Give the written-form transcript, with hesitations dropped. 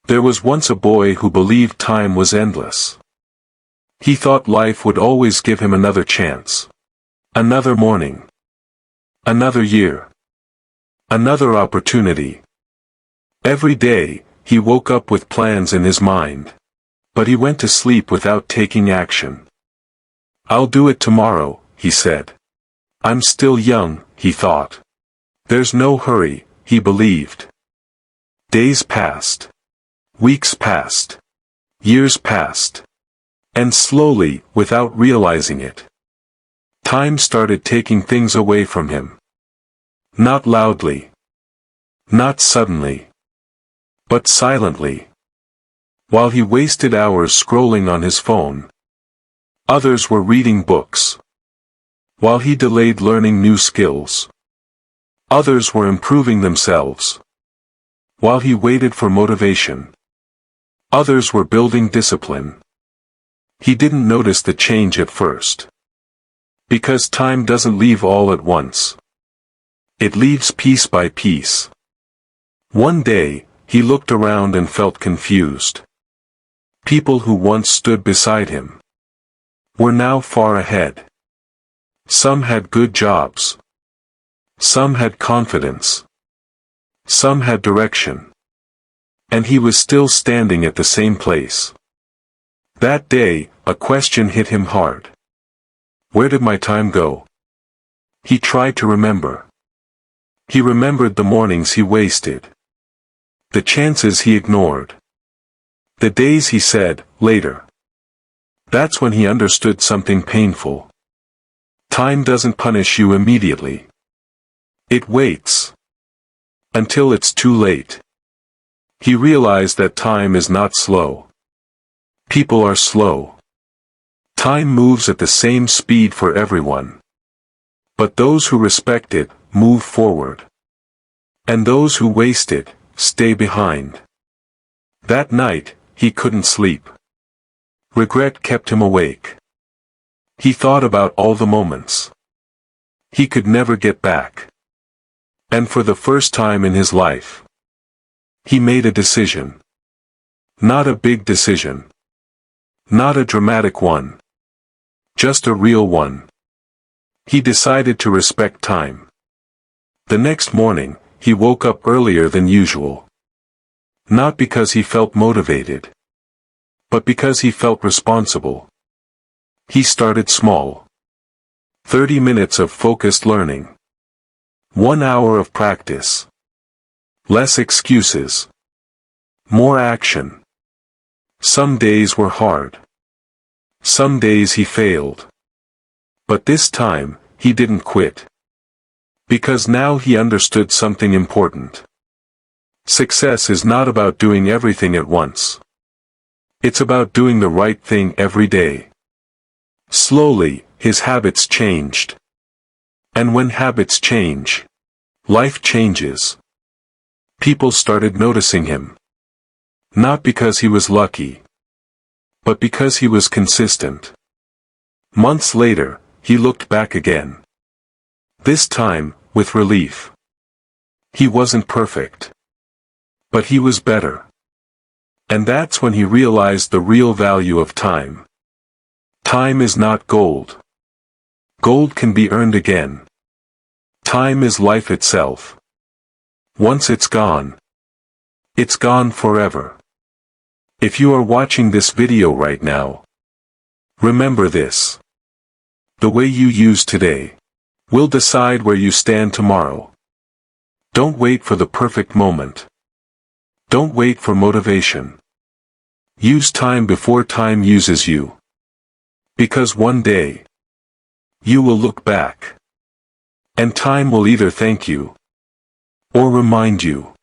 There was once a boy who believed time was endless. He thought life would always give him another chance. Another morning. Another year. Another opportunity. Every day, he woke up with plans in his mind. But he went to sleep without taking action. "I'll do it tomorrow," he said. "I'm still young," he thought. "There's no hurry," he believed. Days passed. Weeks passed. Years passed. And slowly, without realizing it, time started taking things away from him. Not loudly. Not suddenly. But silently. While he wasted hours scrolling on his phone, others were reading books. While he delayed learning new skills, others were improving themselves. While he waited for motivation, others were building discipline. He didn't notice the change at first. Because time doesn't leave all at once. It leaves piece by piece. One day, he looked around and felt confused. People who once stood beside him were now far ahead. Some had good jobs. Some had confidence. Some had direction. And he was still standing at the same place. That day, a question hit him hard. Where did my time go? He tried to remember. He remembered the mornings he wasted. The chances he ignored. The days he said, later. That's when he understood something painful. Time doesn't punish you immediately. It waits. Until it's too late. He realized that time is not slow. People are slow. Time moves at the same speed for everyone. But those who respect it, move forward. And those who waste it, stay behind. That night, he couldn't sleep. Regret kept him awake. He thought about all the moments he could never get back. And for the first time in his life, he made a decision. Not a big decision. Not a dramatic one. Just a real one. He decided to respect time. The next morning, he woke up earlier than usual. Not because he felt motivated, but because he felt responsible. He started small. 30 minutes of focused learning. 1 hour of practice. Less excuses. More action. Some days were hard. Some days he failed. But this time, he didn't quit. Because now he understood something important. Success is not about doing everything at once. It's about doing the right thing every day. Slowly, his habits changed. And when habits change, life changes. People started noticing him. Not because he was lucky, but because he was consistent. Months later, he looked back again. This time, with relief. He wasn't perfect. But he was better. And that's when he realized the real value of time. Time is not gold. Gold can be earned again. Time is life itself. Once it's gone forever. If you are watching this video right now, remember this. The way you use today will decide where you stand tomorrow. Don't wait for the perfect moment. Don't wait for motivation. Use time before time uses you. Because one day, you will look back. And time will either thank you or remind you.